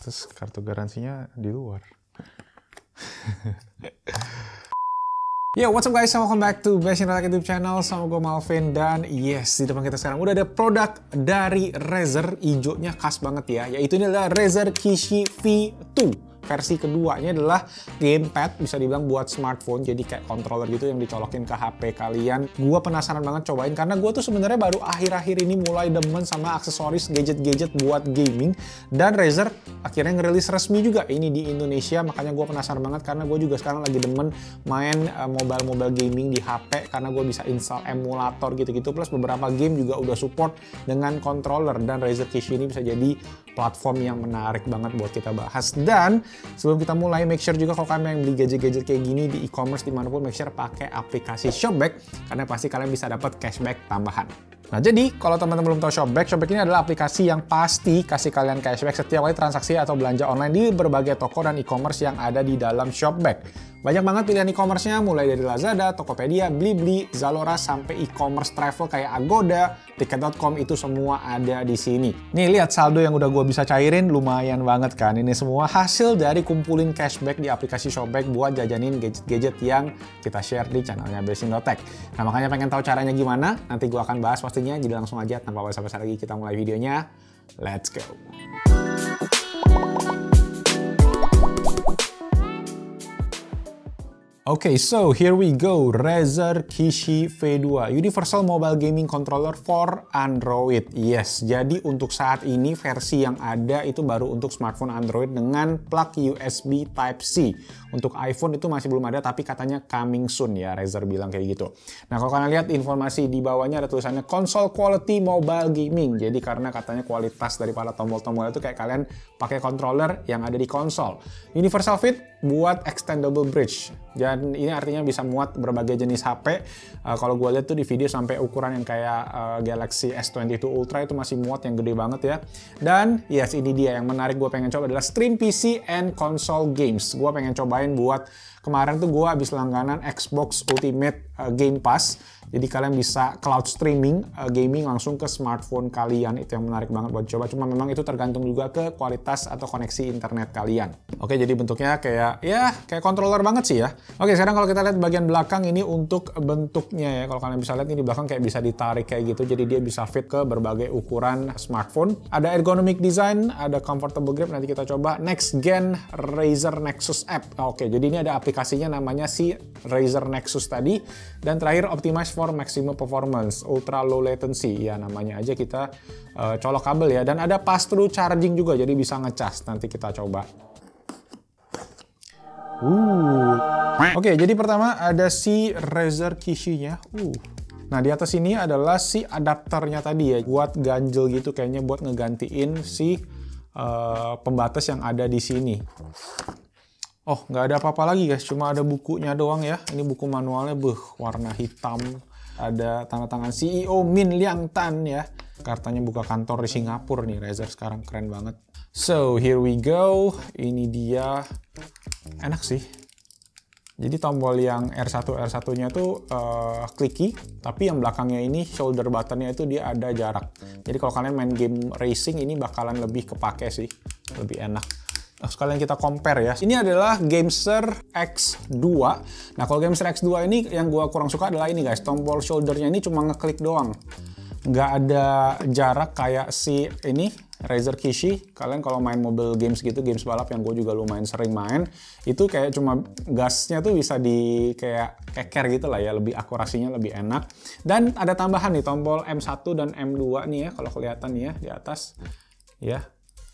Terus kartu garansinya di luar. Yo, what's up guys? Welcome back to Best in Rotek YouTube channel. Sama gue Malvin, dan yes, di depan kita sekarang udah ada produk dari Razer. Hijaunya khas banget ya, yaitu ini adalah Razer Kishi V2. Versi keduanya adalah gamepad, bisa dibilang buat smartphone, jadi kayak controller gitu yang dicolokin ke HP kalian. Gua penasaran banget cobain karena gua tuh sebenarnya baru akhir-akhir ini mulai demen sama aksesoris gadget-gadget buat gaming, dan Razer akhirnya ngerilis resmi juga ini di Indonesia. Makanya gua penasaran banget karena gua juga sekarang lagi demen main mobile gaming di HP karena gua bisa install emulator gitu-gitu, plus beberapa game juga udah support dengan controller, dan Razer Kishi ini bisa jadi platform yang menarik banget buat kita bahas. Dan sebelum kita mulai, make sure juga kalau kalian yang beli gadget-gadget kayak gini di e-commerce dimanapun, make sure pakai aplikasi Shopback karena pasti kalian bisa dapat cashback tambahan. Nah, jadi kalau teman-teman belum tahu Shopback ini adalah aplikasi yang pasti kasih kalian cashback setiap kali transaksi atau belanja online di berbagai toko dan e-commerce yang ada di dalam Shopback. Banyak banget pilihan e-commerce-nya, mulai dari Lazada, Tokopedia, Blibli, Zalora, sampai e-commerce travel kayak Agoda, Tiket.com, itu semua ada di sini. Nih, lihat saldo yang udah gue bisa cairin, lumayan banget kan. Ini semua hasil dari kumpulin cashback di aplikasi Shopback buat jajanin gadget-gadget yang kita share di channelnya Best in Rotek. Nah, makanya pengen tahu caranya gimana? Nanti gue akan bahas pastinya, jadi langsung aja tanpa basa-basi lagi kita mulai videonya. Let's go! Okay, so here we go. Razer Kishi V2, Universal Mobile Gaming Controller for Android. Yes, jadi untuk saat ini versi yang ada itu baru untuk smartphone Android dengan plug USB Type-C. Untuk iPhone itu masih belum ada, tapi katanya coming soon ya, Razer bilang kayak gitu. Nah, kalau kalian lihat informasi di bawahnya ada tulisannya Console Quality Mobile Gaming. Jadi karena katanya kualitas daripada tombol-tombol itu kayak kalian pakai controller yang ada di konsol. Universal Fit buat extendable bridge. Dan ini artinya bisa muat berbagai jenis HP. Kalau gue lihat tuh di video sampai ukuran yang kayak Galaxy S22 Ultra itu masih muat, yang gede banget ya. Dan yes, ini dia yang menarik gue pengen coba adalah Stream PC and Console Games. Gue pengen cobain buat kemarin tuh gue habis langganan Xbox Ultimate Game Pass. Jadi kalian bisa cloud streaming gaming langsung ke smartphone kalian. Itu yang menarik banget buat coba. Cuma memang itu tergantung juga ke kualitas atau koneksi internet kalian. Oke, jadi bentuknya kayak controller banget sih ya. Oke, sekarang kalau kita lihat bagian belakang ini untuk bentuknya ya. Kalau kalian bisa lihat ini di belakang kayak bisa ditarik kayak gitu. Jadi dia bisa fit ke berbagai ukuran smartphone. Ada ergonomic design, ada comfortable grip. Nanti kita coba next gen Razer Nexus app. Oke, jadi ini ada aplikasinya namanya si Razer Nexus tadi. Dan terakhir optimize for maximum performance, ultra low latency. Ya namanya aja kita colok kabel ya. Dan ada pass through charging juga, jadi bisa ngecas. Nanti kita coba. Oke, jadi pertama ada si Razer Kishi-nya. Nah, di atas ini adalah si adapternya tadi ya, buat ganjel gitu kayaknya, buat ngegantiin si pembatas yang ada di sini. Oh, nggak ada apa-apa lagi guys, cuma ada bukunya doang ya. Ini buku manualnya, warna hitam. Ada tanda tangan CEO Min Liang Tan ya. Kartanya buka kantor di Singapura nih Razer sekarang, keren banget. So, here we go. Ini dia. Enak sih. Jadi tombol yang R1-nya tuh clicky, tapi yang belakangnya ini shoulder buttonnya itu dia ada jarak. Jadi kalau kalian main game racing ini bakalan lebih kepake sih, lebih enak. Nah, sekalian kita compare ya. Ini adalah Gameser X2. Nah, kalau Gameser X2 ini yang gua kurang suka adalah ini guys, tombol shouldernya ini cuma ngeklik doang. Nggak ada jarak kayak si ini Razer Kishi. Kalian kalau main mobile games gitu, games balap yang gue juga lumayan sering main, itu kayak cuma gasnya tuh bisa di kayak keker gitu lah ya, lebih akurasinya lebih enak. Dan ada tambahan nih tombol M1 dan M2 nih ya, kalau kelihatan nih ya di atas ya.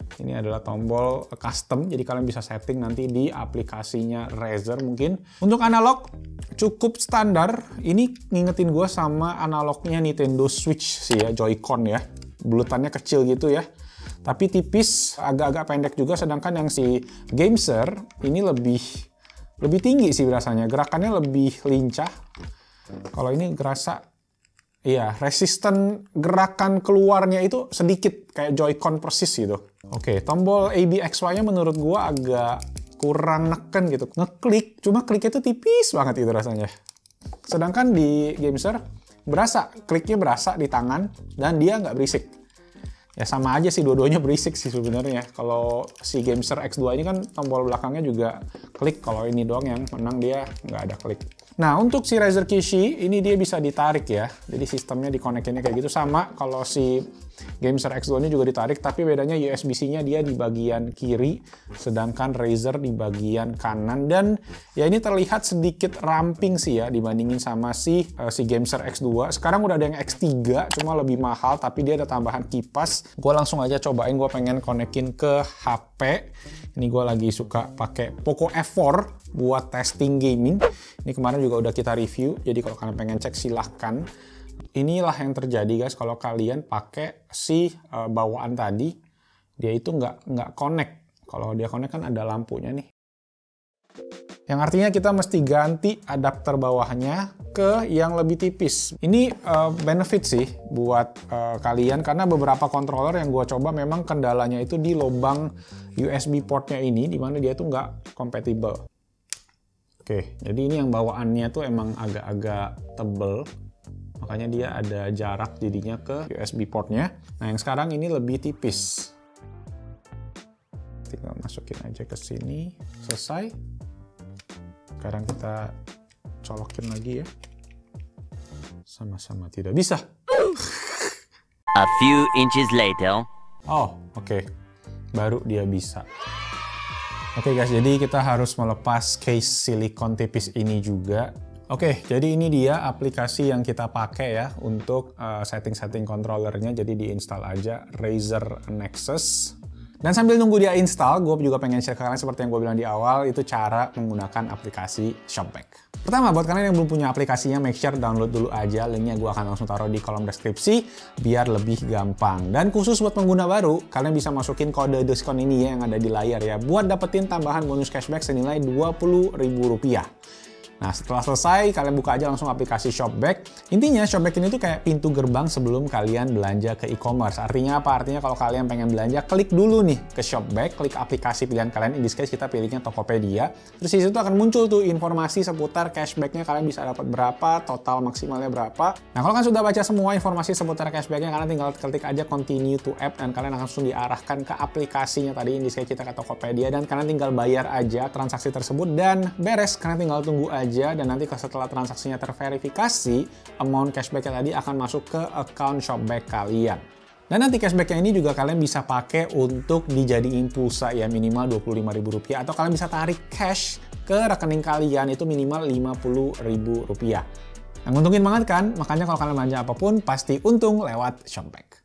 Ini adalah tombol custom, jadi kalian bisa setting nanti di aplikasinya Razer mungkin. Untuk analog cukup standar, ini ngingetin gue sama analognya Nintendo Switch sih ya, Joy-Con ya. Bulutannya kecil gitu ya, tapi tipis, agak-agak pendek juga. Sedangkan yang si Gameser ini lebih tinggi sih rasanya, gerakannya lebih lincah. Kalau ini gerasa, iya, resisten gerakan keluarnya itu sedikit kayak Joy-Con persis gitu. Oke, tombol ABXY-nya menurut gua agak kurang neken gitu. Ngeklik, cuma kliknya itu tipis banget itu rasanya. Sedangkan di Gameser berasa, kliknya berasa di tangan dan dia nggak berisik. Ya sama aja sih, dua-duanya berisik sih sebenarnya. Kalau si Gameser X2 ini kan tombol belakangnya juga klik, kalau ini doang yang menang dia nggak ada klik. Nah, untuk si Razer Kishi ini dia bisa ditarik ya. Jadi sistemnya dikonekinnya kayak gitu, sama kalau si Gameser X2 ini juga ditarik, tapi bedanya USB-C-nya dia di bagian kiri, sedangkan Razer di bagian kanan. Dan ya ini terlihat sedikit ramping sih ya dibandingin sama si Gameser X2. Sekarang udah ada yang X3, cuma lebih mahal, tapi dia ada tambahan kipas. Gue langsung aja cobain, gue pengen konekin ke HP. Ini gue lagi suka pakai Poco F4 buat testing gaming. Ini kemarin juga udah kita review, jadi kalau kalian pengen cek silahkan. Inilah yang terjadi guys kalau kalian pakai si bawaan tadi, dia itu nggak connect. Kalau dia connect kan ada lampunya nih. Yang artinya kita mesti ganti adapter bawahnya ke yang lebih tipis. Ini benefit sih buat kalian, karena beberapa controller yang gue coba memang kendalanya itu di lubang USB portnya ini, dimana dia tuh nggak compatible. Oke, jadi ini yang bawaannya tuh emang agak-agak tebel, makanya dia ada jarak jadinya ke USB portnya. Nah yang sekarang ini lebih tipis. Tinggal masukin aja ke sini, selesai. Sekarang kita colokin lagi ya. Sama-sama tidak bisa. A few inches later. Oh, oke. Baru dia bisa. Oke guys, jadi kita harus melepas case silikon tipis ini juga. Oke, jadi ini dia aplikasi yang kita pakai ya untuk setting-setting controllernya. Jadi diinstal aja Razer Nexus. Dan sambil nunggu dia install, gue juga pengen share ke kalian seperti yang gue bilang di awal, itu cara menggunakan aplikasi Shopback. Pertama, buat kalian yang belum punya aplikasinya, make sure download dulu aja. Linknya gue akan langsung taruh di kolom deskripsi, biar lebih gampang. Dan khusus buat pengguna baru, kalian bisa masukin kode diskon ini ya, yang ada di layar ya, buat dapetin tambahan bonus cashback senilai Rp20.000. Nah, setelah selesai, kalian buka aja langsung aplikasi Shopback. Intinya, Shopback ini tuh kayak pintu gerbang sebelum kalian belanja ke e-commerce. Artinya apa? Artinya kalau kalian pengen belanja, klik dulu nih ke Shopback, klik aplikasi pilihan kalian. In this case, kita pilihnya Tokopedia. Terus di situ akan muncul tuh informasi seputar cashback-nya, kalian bisa dapat berapa, total maksimalnya berapa. Nah, kalau kalian sudah baca semua informasi seputar cashback-nya, kalian tinggal klik aja continue to app, dan kalian langsung diarahkan ke aplikasinya tadi. In this case, kita ke Tokopedia, dan kalian tinggal bayar aja transaksi tersebut, dan beres. Kalian tinggal tunggu aja, dan nanti setelah transaksinya terverifikasi, amount cashback-nya tadi akan masuk ke account Shopback kalian. Dan nanti cashback-nya ini juga kalian bisa pakai untuk dijadiin pulsa ya, minimal Rp25.000, atau kalian bisa tarik cash ke rekening kalian itu minimal Rp50.000. Nah, nguntungin banget kan? Makanya kalau kalian belanja apapun pasti untung lewat Shopback.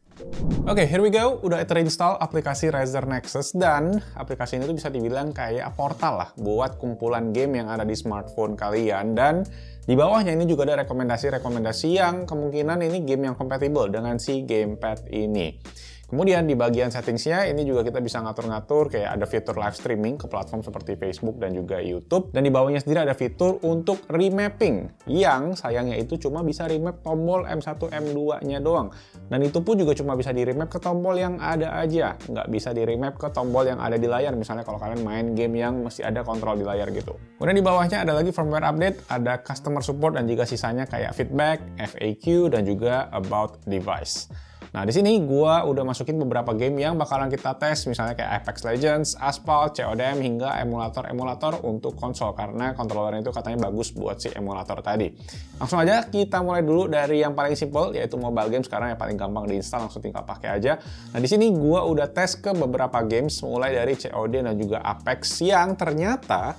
Oke, here we go. Udah terinstall aplikasi Razer Nexus, dan aplikasi ini tuh bisa dibilang kayak portal lah buat kumpulan game yang ada di smartphone kalian. Dan di bawahnya ini juga ada rekomendasi-rekomendasi yang kemungkinan ini game yang compatible dengan si gamepad ini. Kemudian di bagian settingsnya ini juga kita bisa ngatur-ngatur, kayak ada fitur live streaming ke platform seperti Facebook dan juga YouTube. Dan di bawahnya sendiri ada fitur untuk remapping, yang sayangnya itu cuma bisa remap tombol M1, M2-nya doang. Dan itu pun juga cuma bisa di remap ke tombol yang ada aja, nggak bisa di remap ke tombol yang ada di layar. Misalnya kalau kalian main game yang mesti ada kontrol di layar gitu. Kemudian di bawahnya ada lagi firmware update, ada customer support, dan juga sisanya kayak feedback, FAQ, dan juga about device. Nah, di sini gua udah masukin beberapa game yang bakalan kita tes, misalnya kayak Apex Legends, Asphalt, CODM, hingga emulator-emulator untuk konsol, karena controllernya itu katanya bagus buat si emulator tadi. Langsung aja kita mulai dulu dari yang paling simple, yaitu mobile games, karena yang paling gampang diinstal, langsung tinggal pakai aja. Nah, di sini gua udah tes ke beberapa games, mulai dari COD dan juga Apex, yang ternyata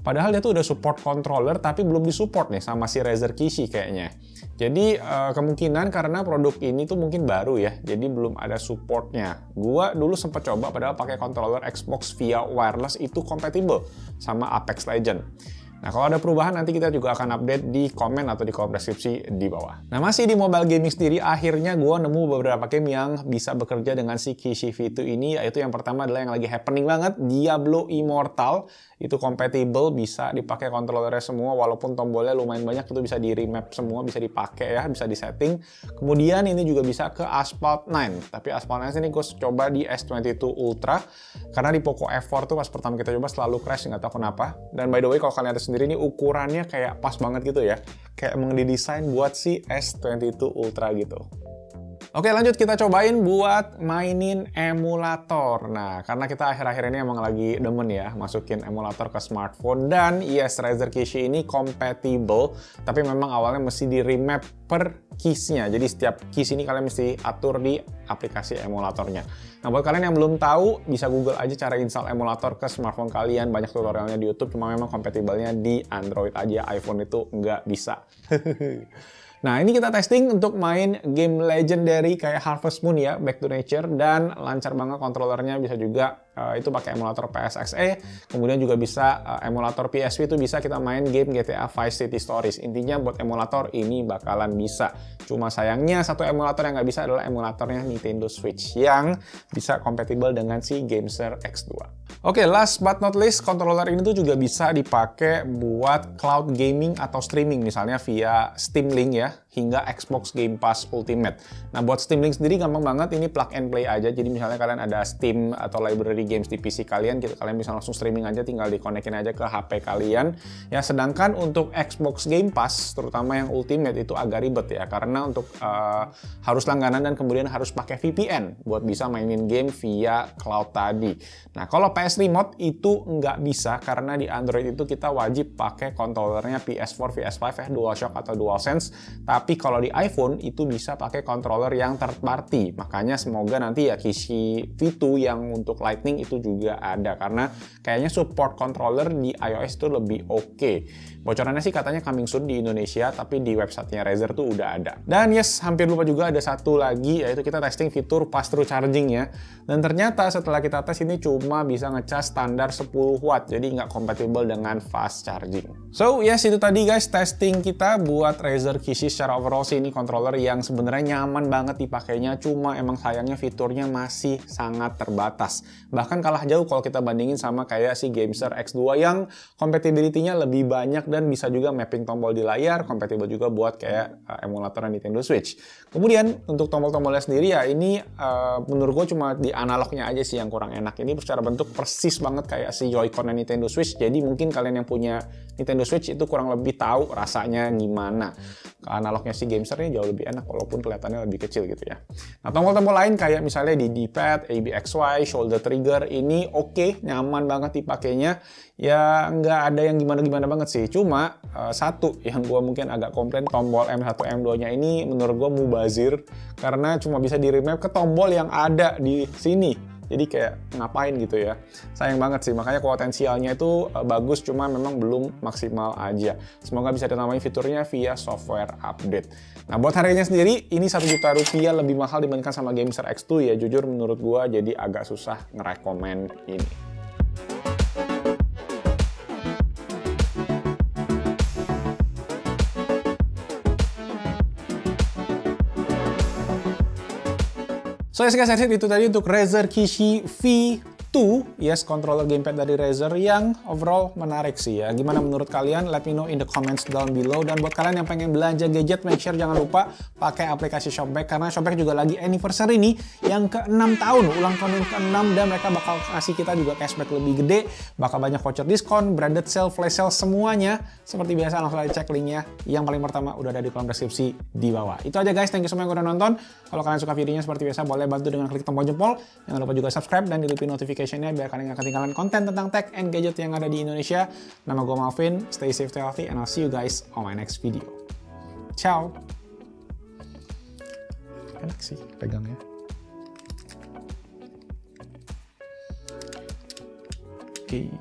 padahal dia tuh udah support controller, tapi belum disupport nih sama si Razer Kishi kayaknya. Jadi kemungkinan karena produk ini tuh mungkin baru ya, jadi belum ada supportnya. Gua dulu sempat coba, padahal pakai controller Xbox via wireless itu compatible sama Apex Legends. Nah, kalau ada perubahan nanti kita juga akan update di komen atau di kolom deskripsi di bawah. Nah, masih di mobile gaming sendiri, akhirnya gue nemu beberapa game yang bisa bekerja dengan si Kishi V2 ini, yaitu yang pertama adalah yang lagi happening banget, Diablo Immortal. Itu compatible, bisa dipakai controllernya semua, walaupun tombolnya lumayan banyak, itu bisa di remap semua, bisa dipakai ya, bisa disetting. Kemudian ini juga bisa ke Asphalt 9, tapi Asphalt 9 ini gue coba di S22 Ultra, karena di Poco F4 tuh pas pertama kita coba selalu crash, nggak tahu kenapa. Dan by the way, kalau kalian lihat sendiri ini ukurannya kayak pas banget gitu ya, kayak emang didesain buat si S22 Ultra gitu. Oke, lanjut kita cobain buat mainin emulator. Nah, karena kita akhir-akhir ini emang lagi demen ya masukin emulator ke smartphone, dan yes, Razer Kishi ini compatible, tapi memang awalnya mesti di remap per keys-nya. Jadi setiap keys ini kalian mesti atur di aplikasi emulatornya. Nah, buat kalian yang belum tahu, bisa Google aja cara install emulator ke smartphone kalian. Banyak tutorialnya di YouTube, cuma memang compatible-nya di Android aja, iPhone itu nggak bisa. Nah, ini kita testing untuk main game legendary kayak Harvest Moon ya, Back to Nature, dan lancar banget kontrolernya, bisa juga itu pakai emulator PSXe, kemudian juga bisa emulator PSP, itu bisa kita main game GTA Vice City Stories. Intinya buat emulator ini bakalan bisa. Cuma sayangnya satu emulator yang nggak bisa adalah emulatornya Nintendo Switch yang bisa compatible dengan si GameSir X2. Oke, last but not least, controller ini tuh juga bisa dipakai buat cloud gaming atau streaming, misalnya via Steam Link ya, hingga Xbox Game Pass Ultimate. Nah, buat Steam Link sendiri gampang banget, ini plug and play aja. Jadi misalnya kalian ada Steam atau library games di PC kalian, kalian bisa langsung streaming aja, tinggal dikonekin aja ke HP kalian. Ya, sedangkan untuk Xbox Game Pass, terutama yang Ultimate, itu agak ribet ya, karena untuk harus langganan dan kemudian harus pakai VPN buat bisa mainin game via cloud tadi. Nah, kalau PS Remote itu nggak bisa, karena di Android itu kita wajib pakai kontrolernya PS4, PS5 ya, DualShock atau DualSense. Tapi kalau di iPhone itu bisa pakai controller yang third party. Makanya semoga nanti ya Kishi V2 yang untuk Lightning itu juga ada, karena kayaknya support controller di iOS itu lebih oke. Bocorannya sih katanya coming soon di Indonesia, tapi di websitenya Razer tuh udah ada. Dan yes, hampir lupa juga ada satu lagi, yaitu kita testing fitur pass-through charging ya. Dan ternyata setelah kita tes ini cuma bisa ngecas standar 10 watt, jadi nggak compatible dengan fast charging. So yes, itu tadi guys testing kita buat Razer Kishi. Secara overall sih ini controller yang sebenarnya nyaman banget dipakainya, cuma emang sayangnya fiturnya masih sangat terbatas. Bahkan kalah jauh kalau kita bandingin sama kayak si GameSir X2 yang compatibility-nya lebih banyak dan bisa juga mapping tombol di layar, compatible juga buat kayak emulator Nintendo Switch. Kemudian untuk tombol-tombolnya sendiri ya ini menurut gue cuma di analognya aja sih yang kurang enak. Ini secara bentuk persis banget kayak si Joy-Con Nintendo Switch, jadi mungkin kalian yang punya Nintendo Switch itu kurang lebih tahu rasanya gimana. Analognya si GameSir ini jauh lebih enak walaupun kelihatannya lebih kecil gitu ya. Nah, tombol-tombol lain kayak misalnya di D-pad, ABXY, shoulder trigger ini oke, nyaman banget dipakainya. Ya nggak ada yang gimana-gimana banget sih. Cuma satu yang gue mungkin agak komplain, tombol M1, M2-nya ini menurut gue mubazir karena cuma bisa di-remap ke tombol yang ada di sini. Jadi kayak ngapain gitu ya. Sayang banget sih, makanya potensialnya itu bagus, cuma memang belum maksimal aja. Semoga bisa ditambahin fiturnya via software update. Nah, buat harganya sendiri, ini 1 juta rupiah lebih mahal dibandingkan sama GameSir X2 ya. Jujur menurut gua jadi agak susah ngerekomen ini. So yes guys, itu tadi untuk Razer Kishi V2, yes, controller gamepad dari Razer yang overall menarik sih ya. Gimana menurut kalian? Let me know in the comments down below. Dan buat kalian yang pengen belanja gadget, make sure jangan lupa pakai aplikasi Shopback, karena Shopback juga lagi anniversary nih yang ke-6 tahun, ulang tahun yang ke-6, dan mereka bakal kasih kita juga cashback lebih gede, bakal banyak voucher diskon, branded sale, flash sale, semuanya. Seperti biasa langsung aja cek linknya, yang paling pertama udah ada di kolom deskripsi di bawah. Itu aja guys, thank you semua yang udah nonton. Kalau kalian suka videonya seperti biasa, boleh bantu dengan klik tombol jempol. Jangan lupa juga subscribe dan hidupin notification-nya biar kalian gak ketinggalan konten tentang tech and gadget yang ada di Indonesia. Nama gue Malvin, stay safe, stay healthy, and I'll see you guys on my next video. Ciao! Enak sih pegangnya. Oke.